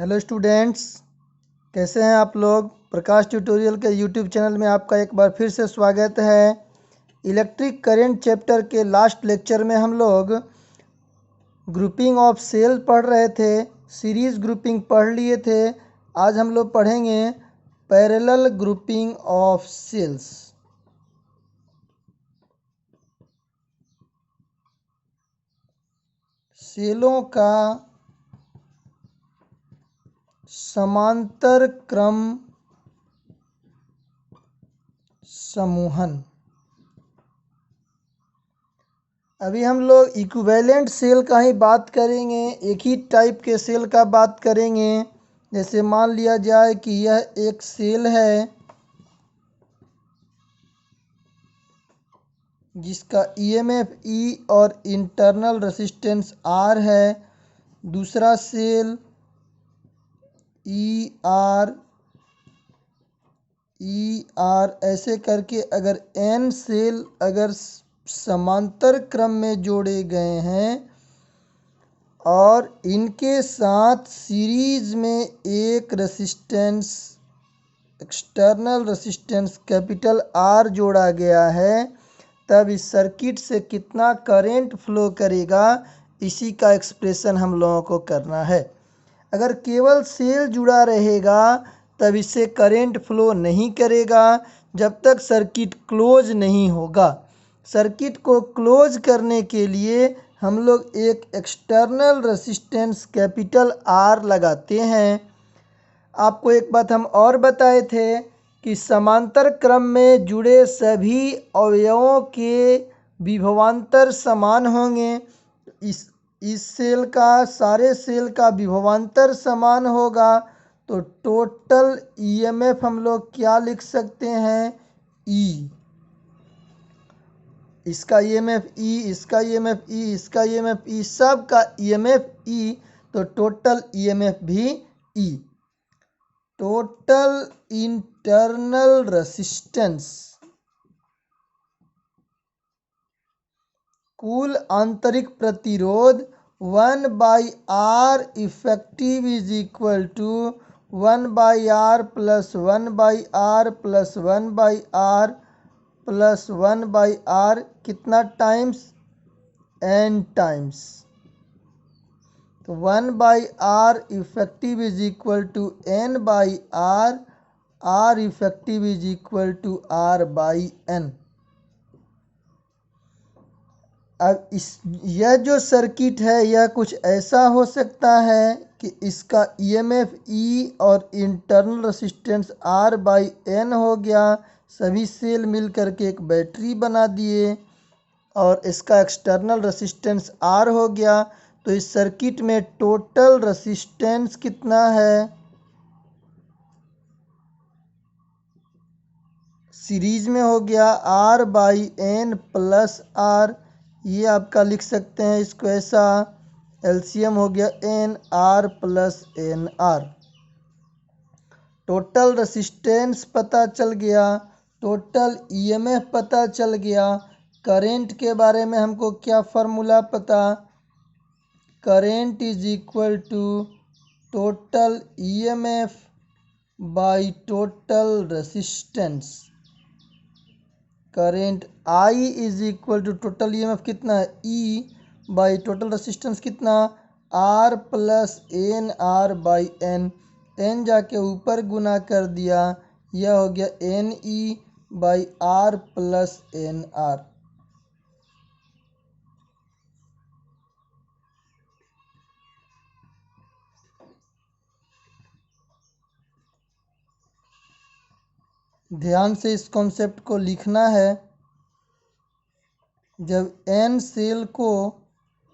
Hello students, कैसे हैं आप लोग। प्रकाश ट्यूटोरियल के यूट्यूब चैनल में आपका एक बार फिर से स्वागत है। इलेक्ट्रिक करंट चैप्टर के लास्ट लेक्चर में हम लोग ग्रुपिंग ऑफ सेल पढ़ रहे थे, सीरीज ग्रुपिंग पढ़ लिए थे। आज हम लोग पढ़ेंगे पैरेलल ग्रुपिंग ऑफ सेल्स। सेलों का समांतर क्रम समूहन। अभी हम लोग इक्विवेलेंट सेल का ही बात करेंगे, एक ही टाइप के सेल का बात करेंगे। जैसे मान लिया जाए कि यह एक सेल है जिसका ईएमएफ ई और इंटरनल रेजिस्टेंस आर है। दूसरा सेल ई आर ऐसे करके अगर एन सेल अगर समांतर क्रम में जोड़े गए हैं और इनके साथ सीरीज में एक resistance external resistance capital R जोड़ा गया है, तब इस सर्किट से कितना करंट फ्लो करेगा, इसी का एक्सप्रेशन हम लोगों को करना है। अगर केवल सेल जुड़ा रहेगा तब इससे करंट फ्लो नहीं करेगा जब तक सर्किट क्लोज नहीं होगा। सर्किट को क्लोज करने के लिए हम लोग एक एक्सटर्नल रेसिस्टेंस कैपिटल आर लगाते हैं। आपको एक बात हम और बताए थे कि समांतर क्रम में जुड़े सभी अवयवों के विभवांतर समान होंगे। इस सेल का सारे सेल का विभवांतर समान होगा, तो टोटल ईएमएफ हम लोग क्या लिख सकते हैं, ई। इसका ईएमएफ ई, इसका ईएमएफ ई, इसका ईएमएफ ई, सब का ईएमएफ ई, तो टोटल ईएमएफ भी ई। टोटल इंटरनल रेसिस्टेंस, कुल आंतरिक प्रतिरोध 1/R effective is equal to 1/R plus 1/R plus 1/R plus 1/R कितना टाइम्स, n टाइम्स। तो 1/R effective is equal to n/R, R effective is equal to R/n। अब यह जो circuit है यह कुछ ऐसा हो सकता है कि इसका ईएमएफ ई और इंटरनल रेसिस्टेंस R/n हो गया, सभी सेल मिल करके एक बैटरी बना दिए, और इसका एक्सटर्नल रेसिस्टेंस R हो गया। तो इस सर्किट में टोटल रेसिस्टेंस कितना है, सीरीज में हो गया R/n प्लस R। ये आपका लिख सकते हैं इसको ऐसा, एलसीएम हो गया n r plus n r. Total resistance पता चल गया, टोटल ईएमएफ पता चल गया। करंट के बारे में हमको क्या फार्मूला पता, current is equal to total EMF by total resistance. Current I is equal to total EMF कितना है, ई बाई टोटल रेसिस्टेंस कितना, r plus n r by n. N जाके ऊपर गुना कर दिया, यह हो गया n E by r plus n r. ध्यान से इस कॉन्सेप्ट को लिखना है। जब एन सेल को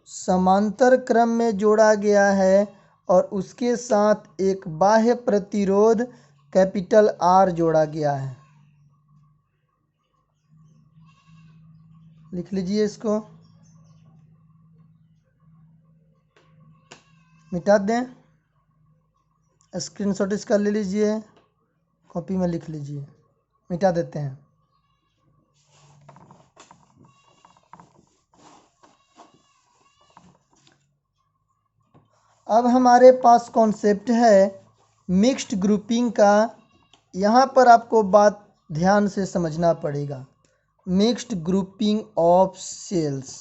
समांतर क्रम में जोड़ा गया है और उसके साथ एक बाह्य प्रतिरोध कैपिटल आर जोड़ा गया है, लिख लीजिए इसको, मिटा दें, स्क्रीनशॉट इसका ले लीजिए, कॉपी में लिख लीजिए, मिटा देते हैं। अब हमारे पास कॉन्सेप्ट है मिक्स्ड ग्रुपिंग का। यहाँ पर आपको बात ध्यान से समझना पड़ेगा। Mixed grouping of cells.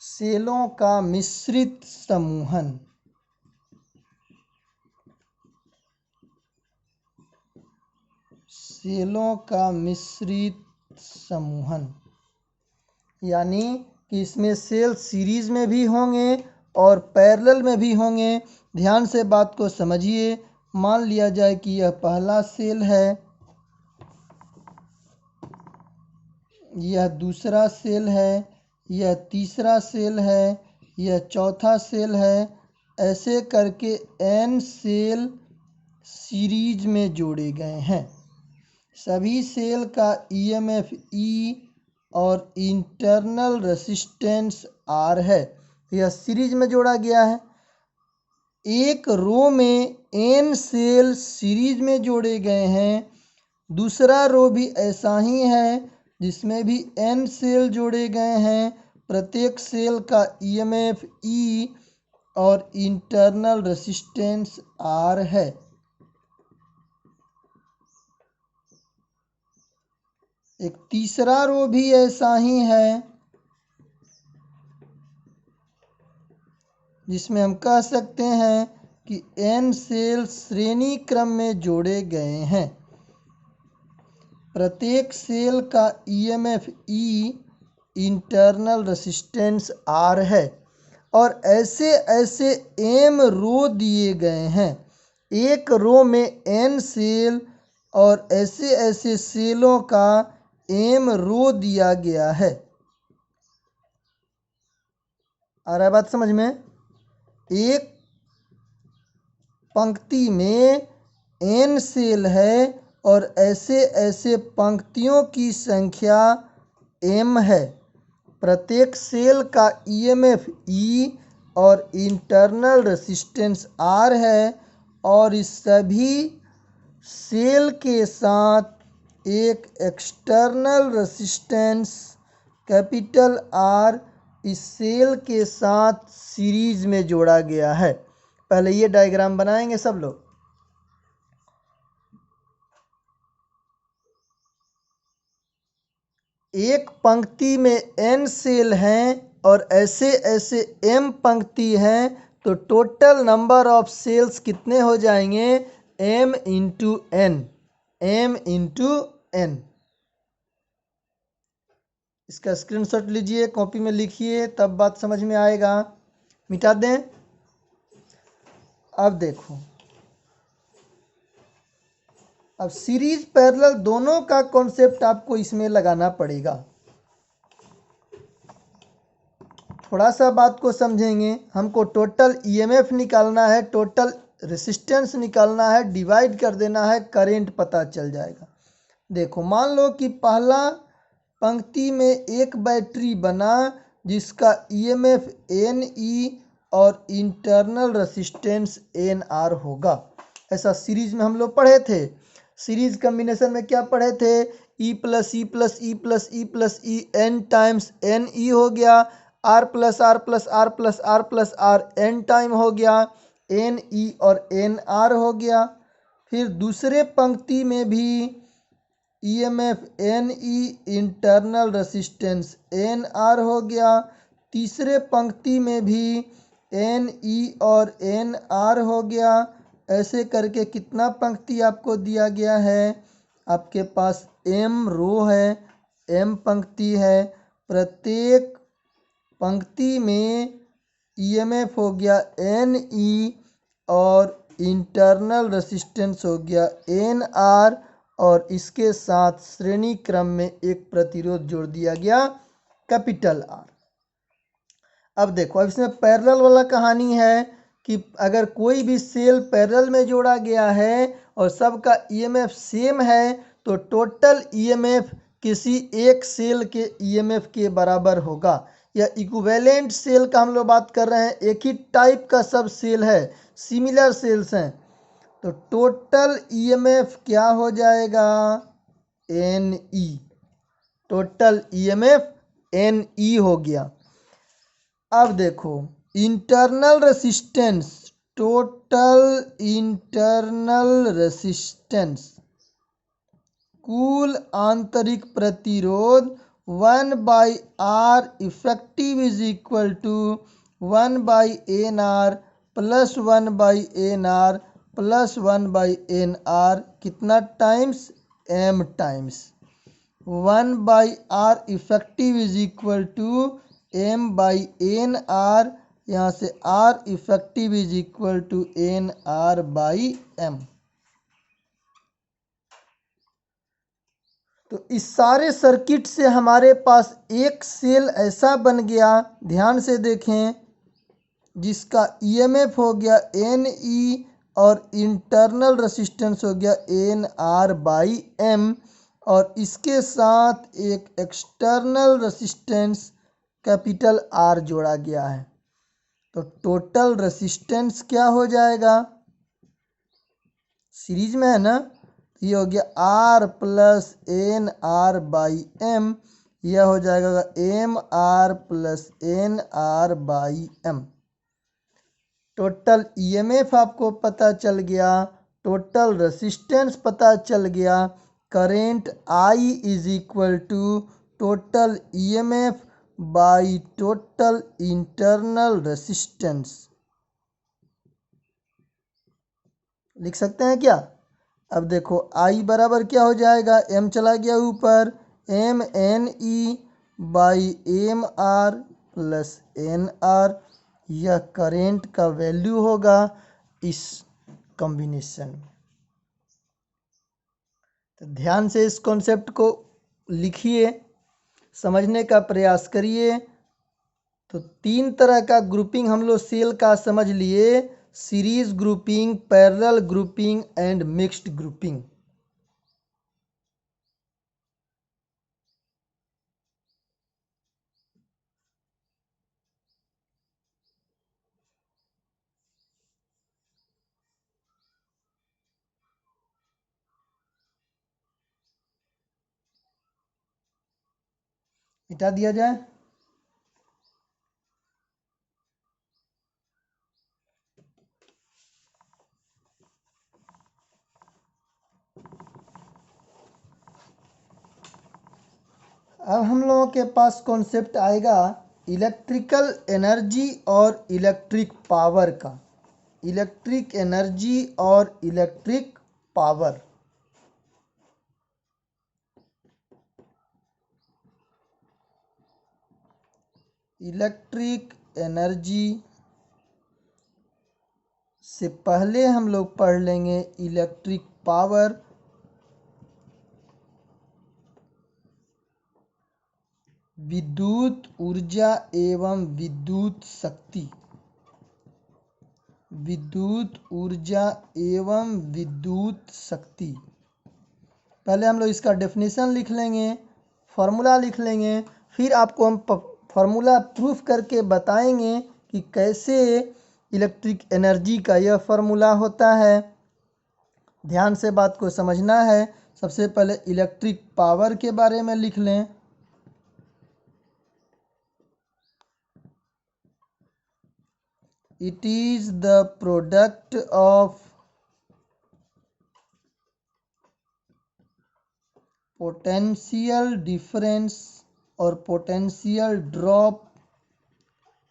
सेलों का मिश्रित समूहन। सेलों का मिश्रित समूहन यानी कि इसमें सेल सीरीज में भी होंगे और पैरेलल में भी होंगे। ध्यान से बात को समझिए। मान लिया जाए कि यह पहला सेल है, यह दूसरा सेल है, यह तीसरा सेल है, यह चौथा सेल है। ऐसे करके n सेल सीरीज में जोड़े गए हैं। सभी सेल का ईएमएफ E और इंटरनल रेसिस्टेंस R है। यह सीरीज में जोड़ा गया है। एक रो में n सेल सीरीज में जोड़े गए हैं। दूसरा रो भी ऐसा ही है जिसमें भी n सेल जोड़े गए हैं। प्रत्येक सेल का ईएमएफ E और इंटरनल रेसिस्टेंस R है। एक तीसरा रो भी ऐसा ही है जिसमें हम कह सकते हैं कि n सेल श्रेणी क्रम में जोड़े गए हैं। प्रत्येक सेल का EMF E internal resistance R है और ऐसे ऐसे m रो दिए गए हैं। एक रो में n सेल और ऐसे ऐसे सेलों का m रो दिया गया है। आ रहा है बात समझ में? एक पंक्ति में n सेल है और ऐसे ऐसे पंक्तियों की संख्या m है। प्रत्येक सेल का ईएमएफ E और इंटरनल रेसिस्टेंस R है और इस सभी सेल के साथ एक एक्सटर्नल रेसिस्टेंस कैपिटल R इस सेल के साथ सीरीज में जोड़ा गया है। पहले ये डायग्राम बनाएंगे सब लोग। एक पंक्ति में n सेल हैं और ऐसे ऐसे m पंक्ति हैं तो टोटल नंबर ऑफ सेल्स कितने हो जाएंगे? m into n। m into n। इसका स्क्रीनशॉट लीजिए, कॉपी में लिखिए, तब बात समझ में आएगा। मिटा दें। अब देखो, अब सीरीज पैरेलल दोनों का कॉन्सेप्ट आपको इसमें लगाना पड़ेगा। थोड़ा सा बात को समझेंगे। हमको टोटल ईएमएफ निकालना है, टोटल रेसिस्टेंस निकालना है, डिवाइड कर देना है, करंट पता चल जाएगा। देखो, मान लो कि पहला पंक्ति में एक बैटरी बना जिसका ईएमएफ NE और इंटरनल रेसिस्टेंस NR होगा। ऐसा सीरीज में हम लोग पढ़े थे। सीरीज कम्बिनेशन में क्या पढ़े थे? E plus E plus E plus E plus E n times NE हो गया। R plus R plus R plus R plus R n time हो गया। NE और NR हो गया। फिर दूसरे पंक्ति में भी EMF NE internal resistance NR हो गया। तीसरे पंक्ति में भी NE और NR हो गया। ऐसे करके कितना पंक्ति आपको दिया गया है? आपके पास m रो है, m पंक्ति है। प्रत्येक पंक्ति में ईएमएफ हो गया NE और इंटरनल रेसिस्टेंस हो गया NR और इसके साथ श्रेणी क्रम में एक प्रतिरोध जोड़ दिया गया कैपिटल R। अब देखो, अब इसमें पैरेलल वाला कहानी है कि अगर कोई भी सेल पैरेलल में जोड़ा गया है और सबका ईएमएफ सेम है तो टोटल ईएमएफ किसी एक सेल के ईएमएफ के बराबर होगा। या इक्विवेलेंट सेल का हम लोग बात कर रहे हैं, एक ही टाइप का सब सेल है, सिमिलर सेल्स हैं, तो टोटल ईएमएफ क्या हो जाएगा? N E, total EMF N E हो गया। अब देखो internal resistance, total internal resistance, कुल आंतरिक प्रतिरोध 1/R effective is equal to 1/NR plus 1/NR plus 1/NR, कितना times, M times. 1/R effective is equal to M/NR, यहाँ से R effective is equal to NR/M। तो इस सारे सर्किट से हमारे पास एक सेल ऐसा बन गया, ध्यान से देखें, जिसका ईएमएफ हो गया एन ई और इंटरनल रेसिस्टेंस हो गया NR/M, और इसके साथ एक एक्सटर्नल रेसिस्टेंस कैपिटल R जोड़ा गया है। तो टोटल रेसिस्टेंस क्या हो जाएगा, सीरीज में है ना, ये हो गया R प्लस NR/M, यह हो जाएगा MR plus NR/M। Total EMF आपको पता चल गया, टोटल रेसिस्टेंस पता चल गया, current I is equal to total EMF by total internal resistance. लिख सकते हैं क्या? अब देखो I बराबर क्या हो जाएगा, M चला गया ऊपर, MNE/MR प्लस NR, यह करेंट का वैल्यू होगा इस कॉम्बिनेशन में। तो ध्यान से इस कॉन्सेप्ट को लिखिए, समझने का प्रयास करिए। तो तीन तरह का ग्रुपिंग हम लोग सेल का समझ लिए, series grouping, parallel grouping and mixed grouping. मिटा दिया जाए। अब हम लोगों के पास कॉन्सेप्ट आएगा इलेक्ट्रिकल एनर्जी और इलेक्ट्रिक पावर का। इलेक्ट्रिक एनर्जी और इलेक्ट्रिक पावर। इलेक्ट्रिक एनर्जी से पहले हम लोग पढ़ लेंगे इलेक्ट्रिक पावर। विद्युत ऊर्जा एवं विद्युत शक्ति। विद्युत ऊर्जा एवं विद्युत शक्ति। पहले हम लोग इसका डेफिनेशन लिख लेंगे, फॉर्मूला लिख लेंगे, फिर आपको हम फॉर्मूला प्रूफ करके बताएंगे कि कैसे इलेक्ट्रिक एनर्जी का यह फॉर्मूला होता है। ध्यान से बात को समझना है। सबसे पहले इलेक्ट्रिक पावर के बारे में लिख लें। It is the product of potential difference or potential drop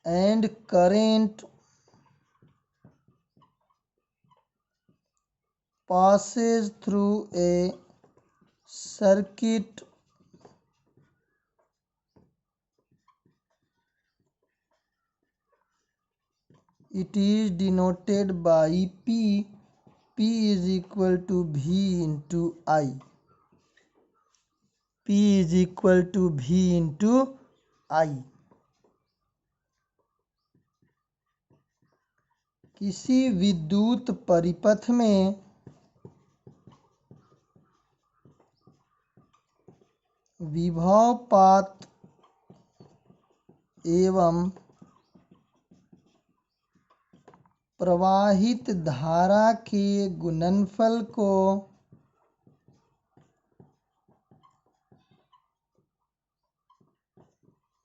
and current passes through a circuit it is denoted by P. P is equal to V into I. P is equal to V into I. किसी विद्युत परिपथ में विभवपात एवं प्रवाहित धारा के गुणनफल को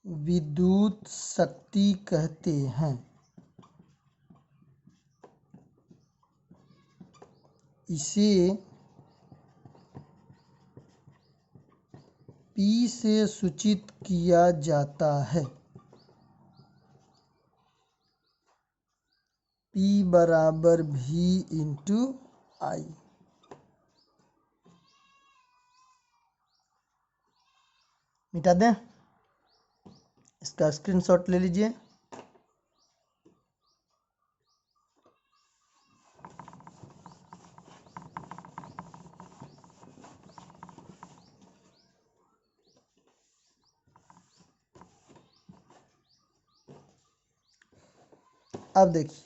विद्युत शक्ति कहते हैं। इसे P से सूचित किया जाता है। P बराबर V इंटू आई। मिटा दें, इसका स्क्रीनशॉट ले लीजिए। अब देखिए,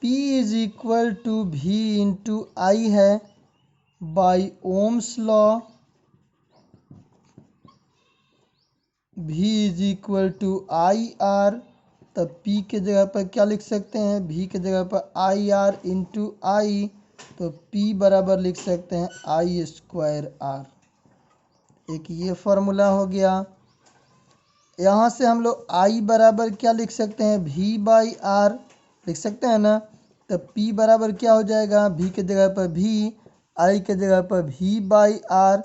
P is equal to V into I है by Ohm's law. V is equal to I R, तब P के जगह पर क्या लिख सकते हैं, V के जगह पर आई आर इंटू आई, तो P बराबर लिख सकते हैं आई स्क्वायर आर। एक ये फॉर्मूला हो गया। यहाँ से हम लोग I बराबर क्या लिख सकते हैं, V बाई आर लिख सकते हैं ना। तब P बराबर क्या हो जाएगा, V के जगह पर V, I के जगह पर V बाई आर,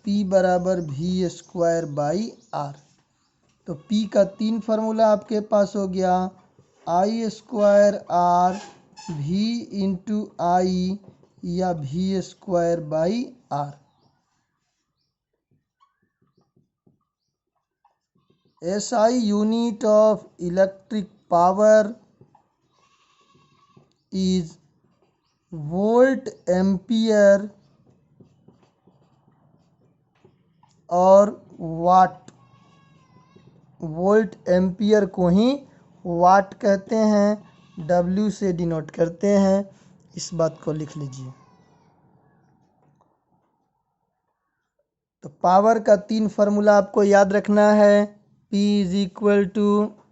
P बराबर V स्क्वायर बाई आर। तो P का 3 फार्मूला आपके पास हो गया, I square R V into I या V square by R. SI unit of electric power is volt ampere और वाट। वोल्ट एम्पियर को ही वाट कहते हैं, W से डिनोट करते हैं। इस बात को लिख लीजिए। तो पावर का 3 फार्मूला आपको याद रखना है, P is equal to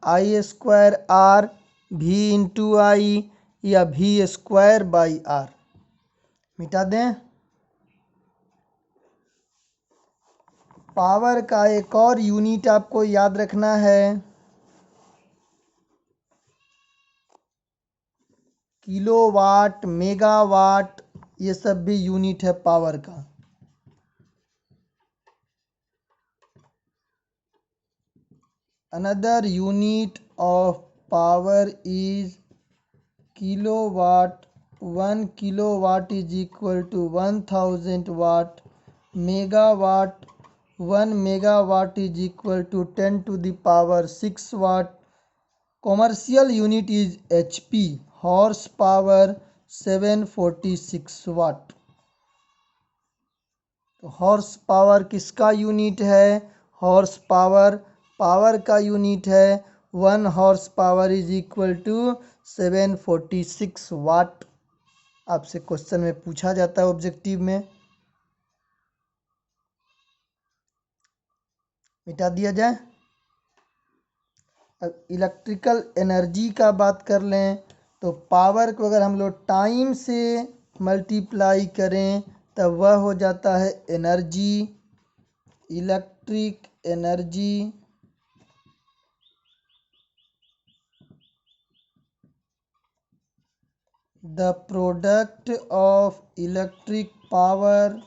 I square R V into I या V स्क्वायर बाई आर। मिटा दें। पावर का एक और यूनिट आपको याद रखना है, किलोवाट, मेगावाट, ये सब भी यूनिट है पावर का। Another unit of power is kilowatt. 1 kilowatt is equal to 1000 watt. Megawatt, 1 megawatt is equal to 10 to the power 6 watt. Commercial unit is HP, horse power 746 watt. तो horse power किसका unit है, horse power power का unit है। 1 horse power is equal to 746 watt. आपसे question में पूछा जाता है ऑब्जेक्टिव में। मिटा दिया जाए। अब इलेक्ट्रिकल एनर्जी का बात कर लें, तो पावर को अगर हम लोग टाइम से मल्टीप्लाई करें तब वह हो जाता है energy. Electric energy the product of electric power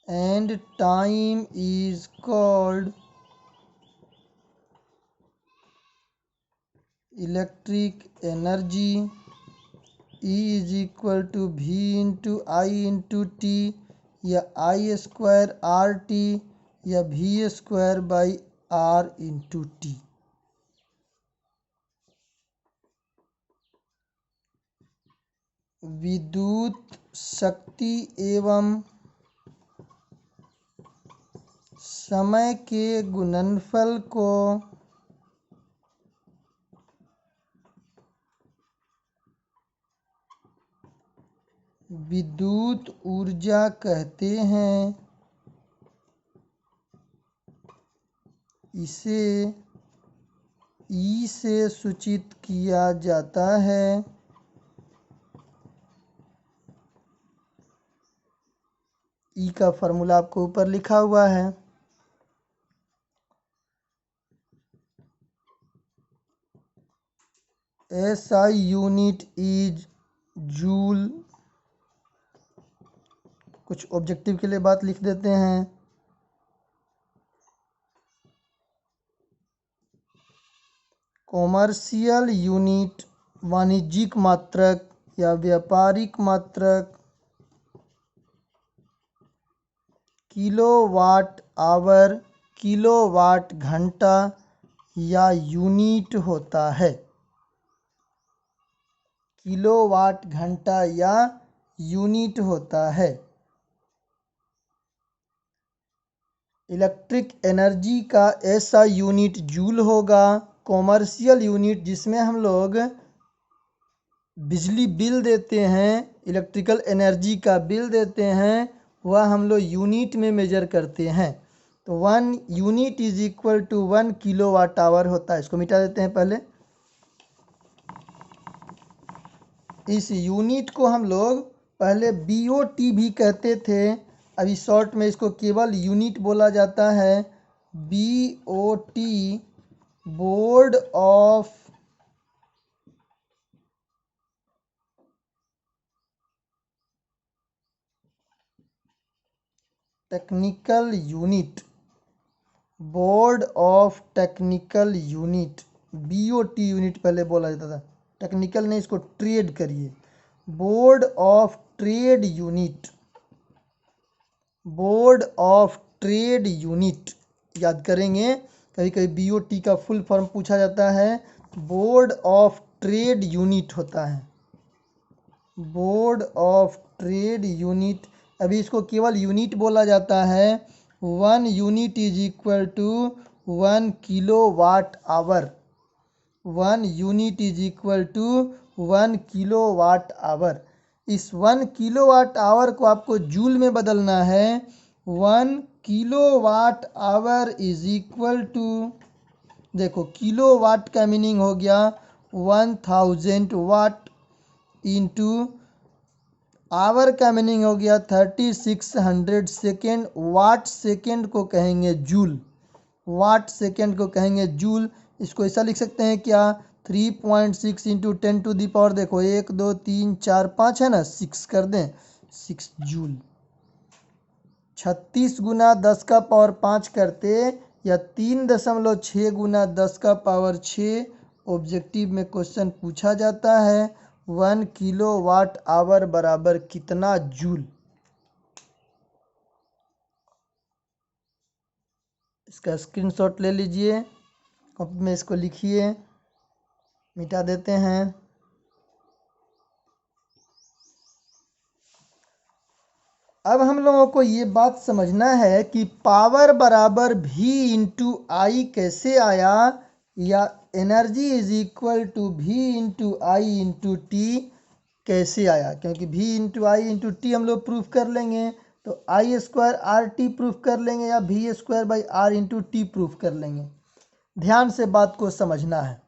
and time is called electric energy. E is equal to V into I into T या I स्क्वायर आर टी या V square by R into T. विद्युत शक्ति एवं समय के गुणनफल को विद्युत ऊर्जा कहते हैं। इसे ई से सूचित किया जाता है। ई का फॉर्मूला आपको ऊपर लिखा हुआ है। SI unit is joule. कुछ ऑब्जेक्टिव के लिए बात लिख देते हैं। कॉमर्शियल यूनिट वाणिज्यिक मात्रक या व्यापारिक मात्रक किलोवाट आवर, किलोवाट घंटा या यूनिट होता है। किलोवाट घंटा या यूनिट होता है। इलेक्ट्रिक एनर्जी का ऐसा यूनिट जूल होगा। कॉमर्शियल यूनिट जिसमें हम लोग बिजली बिल देते हैं, इलेक्ट्रिकल एनर्जी का बिल देते हैं, वह हम लोग यूनिट में मेजर करते हैं। तो 1 unit is equal to 1 kilowatt hour होता है। इसको मिटा देते हैं पहले। इस यूनिट को हम लोग पहले BOT भी कहते थे, अभी शॉर्ट में इसको केवल यूनिट बोला जाता है। BOT, board of technical unit, board of technical unit, BOT unit पहले बोला जाता था। टेक्निकल ने इसको ट्रेड करिए, board of trade unit, board of trade unit याद करेंगे। कभी कभी BOT का फुल फॉर्म पूछा जाता है, बोर्ड ऑफ ट्रेड यूनिट होता है, बोर्ड ऑफ ट्रेड यूनिट। अभी इसको केवल यूनिट बोला जाता है। 1 unit is equal to 1 kilowatt hour. 1 unit is equal to 1 kilowatt hour. इस 1 किलोवाट आवर को आपको जूल में बदलना है। 1 kilowatt hour is equal to, देखो किलोवाट का मीनिंग हो गया 1000 वाट, इंटू आवर का मीनिंग हो गया 3600 सेकेंड। वाट सेकेंड को कहेंगे जूल, वाट सेकेंड को कहेंगे जूल। इसको ऐसा लिख सकते हैं क्या, 3.6 इंटू 10 टू दी पावर, देखो 1 2 3 4 5 है ना, 6 कर दें, 6 जूल। 36 गुना 10 का पावर 5 करते या 3.6 गुना 10 का पावर 6 ऑब्जेक्टिव में क्वेश्चन पूछा जाता है। 1 किलोवाट आवर बराबर कितना जूल। इसका स्क्रीनशॉट ले लीजिए, कॉपी में इसको लिखिए, मिटा देते हैं। अब हम लोगों को ये बात समझना है कि पावर बराबर V इंटू आई कैसे आया, या energy is equal to V into I into T कैसे आया। क्योंकि V into I into T हम लोग प्रूफ कर लेंगे, तो I square R T proof कर लेंगे, या V square by R into T proof कर लेंगे। ध्यान से बात को समझना है।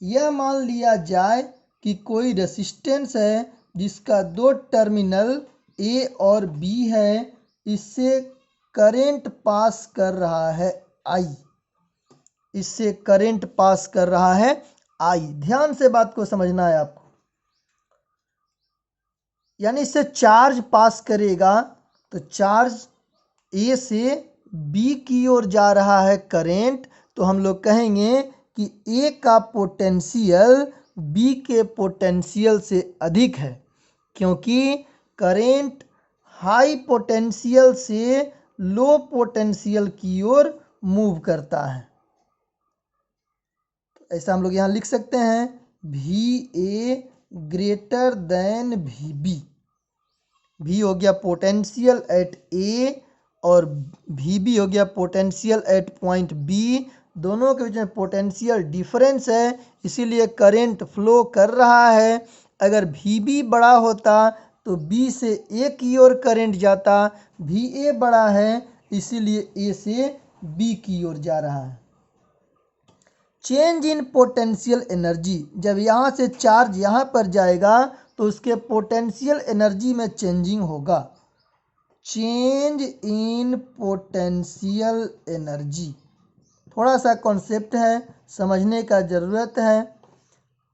यह मान लिया जाए कि कोई रेसिस्टेंस है जिसका 2 टर्मिनल A और B है, इससे करंट पास कर रहा है I, इससे करंट पास कर रहा है I। ध्यान से बात को समझना है आपको, यानी इससे चार्ज पास करेगा, तो चार्ज A से B की ओर जा रहा है करंट, तो हम लोग कहेंगे कि A का पोटेंशियल B के पोटेंशियल से अधिक है, क्योंकि करंट हाई पोटेंशियल से लो पोटेंशियल की ओर मूव करता है। तो ऐसा हम लोग यहाँ लिख सकते हैं, VA greater than VB। V हो गया पोटेंशियल एट A और VB हो गया पोटेंशियल एट पॉइंट B। दोनों के बीच में पोटेंशियल डिफरेंस है, इसीलिए करंट फ्लो कर रहा है। अगर VB बड़ा होता तो B से A की ओर करंट जाता, VA बड़ा है इसीलिए A से B की ओर जा रहा है। चेंज इन पोटेंशियल एनर्जी, जब यहाँ से चार्ज यहाँ पर जाएगा तो उसके पोटेंशियल एनर्जी में चेंजिंग होगा। Change in potential energy. थोड़ा सा कॉन्सेप्ट है, समझने का ज़रूरत है।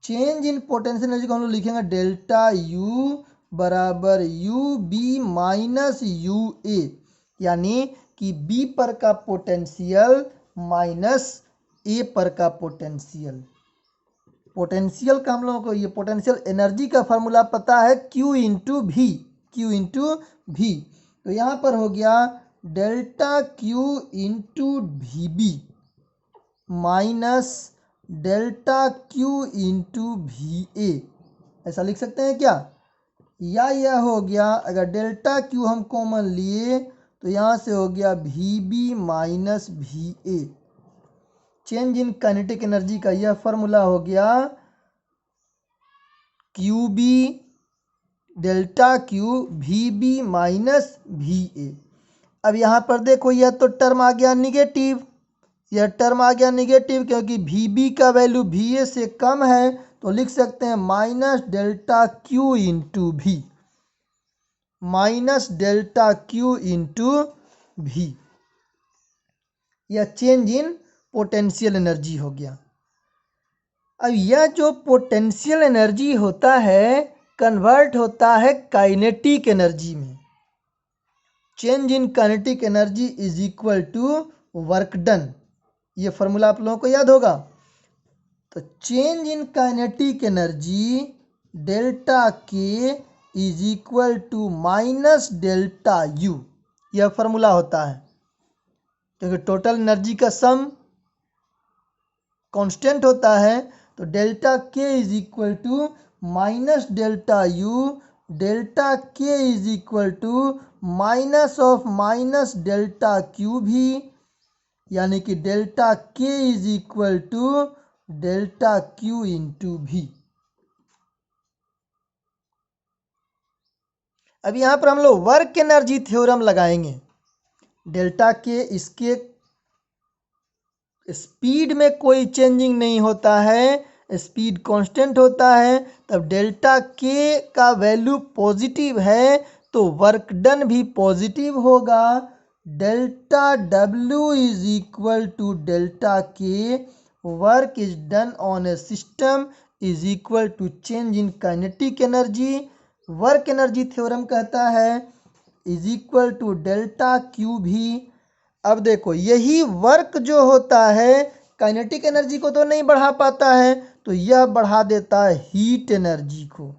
चेंज इन पोटेंशियल एनर्जी को हम लोग लिखेंगे डेल्टा यू बराबर you B minus U A, यानी कि बी पर का पोटेंशियल माइनस ए पर का पोटेंशियल। पोटेंशियल का हम लोगों को ये पोटेंशियल एनर्जी का फार्मूला पता है Q into V, Q into V. तो यहाँ पर हो गया delta Q into V B minus delta Q into V A, ऐसा लिख सकते हैं क्या? या यह हो गया, अगर डेल्टा Q हम कॉमन लिए तो यहाँ से हो गया भी बी माइनस भी ए। चेंज इन काइनेटिक एनर्जी का यह फार्मूला हो गया क्यू बी डेल्टा क्यू भी बी माइनस भी ए। अब यहाँ पर देखो यह तो टर्म आ गया निगेटिव, यह टर्म आ गया निगेटिव क्योंकि भी बी का वैल्यू भी ए से कम है, तो लिख सकते हैं माइनस डेल्टा क्यू इंटू भी, माइनस डेल्टा क्यू इंटू भी। यह चेंज इन पोटेंशियल एनर्जी हो गया। अब यह जो पोटेंशियल एनर्जी होता है कन्वर्ट होता है काइनेटिक एनर्जी में। Change in kinetic energy is equal to work done, ये फार्मूला आप लोगों को याद होगा। तो change in kinetic energy delta K is equal to minus delta U, यह फार्मूला होता है क्योंकि टोटल एनर्जी का सम कांस्टेंट होता है। तो delta K is equal to minus delta U, delta K is equal to minus of minus delta Q V, यानी कि delta K is equal to delta Q into V. अब यहाँ पर हम लोग वर्क एनर्जी थ्योरम लगाएंगे। Delta K इसके speed में कोई चेंजिंग नहीं होता है, स्पीड कांस्टेंट होता है। तब डेल्टा के का वैल्यू पॉजिटिव है तो वर्क डन भी पॉजिटिव होगा। Delta W is equal to delta K, work is done on a system is equal to change in kinetic energy. Work energy theorem कहता है is equal to delta Q V. अब देखो यही work जो होता है kinetic energy को तो नहीं बढ़ा पाता है, तो यह बढ़ा देता है हीट एनर्जी को।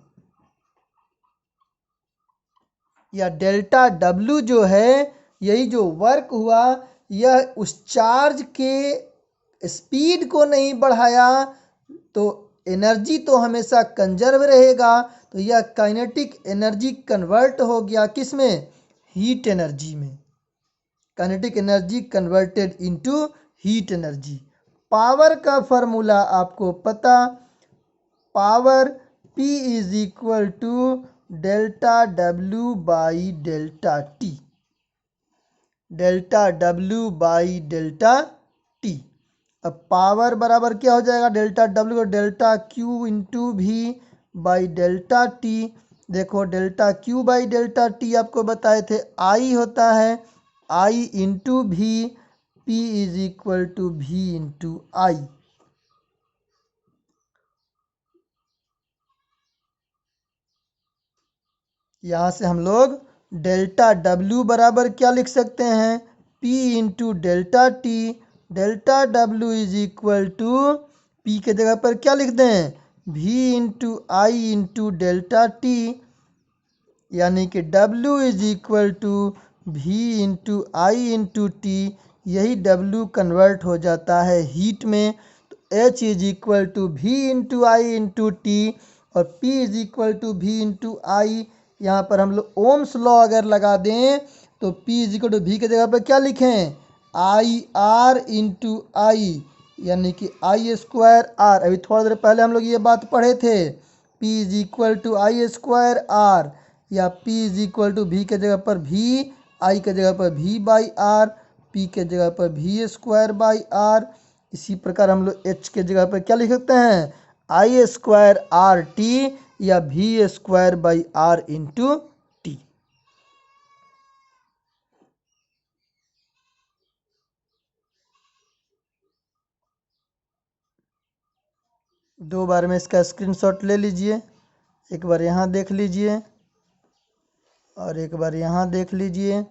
या डेल्टा डब्ल्यू जो है, यही जो वर्क हुआ, यह उस चार्ज के स्पीड को नहीं बढ़ाया तो एनर्जी तो हमेशा कंजर्व रहेगा। तो यह काइनेटिक एनर्जी कन्वर्ट हो गया किस में? हीट एनर्जी में। Kinetic energy converted into heat energy. Power का फॉर्मूला आपको पता, power P is equal to delta W by delta T, delta W by delta T. अब पावर बराबर क्या हो जाएगा? डेल्टा डब्ल्यू को delta Q into V by delta T. देखो delta Q by delta T आपको बताए थे आई होता है, I into V, P is equal to V into I. यहाँ से हम लोग डेल्टा डब्ल्यू बराबर क्या लिख सकते हैं? P into delta T. Delta W is equal to P के जगह पर क्या लिख दें? V into I into delta T, यानी कि W is equal to V into I into T. यही W कन्वर्ट हो जाता है हीट में। तो H is equal to V into I into T और P is equal to V into I. यहाँ पर हम लोग ओम्स लॉ अगर लगा दें तो P is equal to V के जगह पर क्या लिखें? आई आर इंटू आई, यानी कि आई स्क्वायर आर। अभी थोड़ा देर पहले हम लोग ये बात पढ़े थे, P is equal to I square R, या P is equal to V के जगह पर V, आई के जगह पर V बाई आर, P के जगह पर V स्क्वायर बाई आर। इसी प्रकार हम लोग H के जगह पर क्या लिख सकते हैं? आई स्क्वायर आर टी या V square by R into T. 2 बार में इसका स्क्रीनशॉट ले लीजिए। एक बार यहाँ देख लीजिए और एक बार यहाँ देख लीजिए।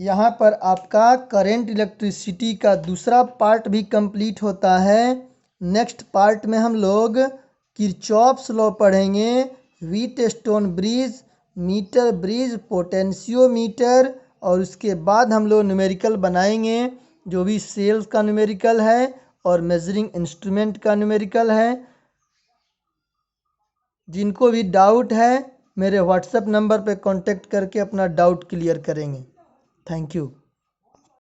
यहाँ पर आपका करंट इलेक्ट्रिसिटी का दूसरा पार्ट भी कंप्लीट होता है। नेक्स्ट पार्ट में हम लोग किरचॉफ्स लॉ पढ़ेंगे, Wheatstone bridge, meter bridge, potentiometer, और उसके बाद हम लोग न्यूमेरिकल बनाएंगे, जो भी सेल्स का न्यूमेरिकल है और मेजरिंग इंस्ट्रूमेंट का न्यूमेरिकल है। जिनको भी डाउट है मेरे व्हाट्सएप नंबर पे कांटेक्ट करके अपना डाउट क्लियर करेंगे। Thank you.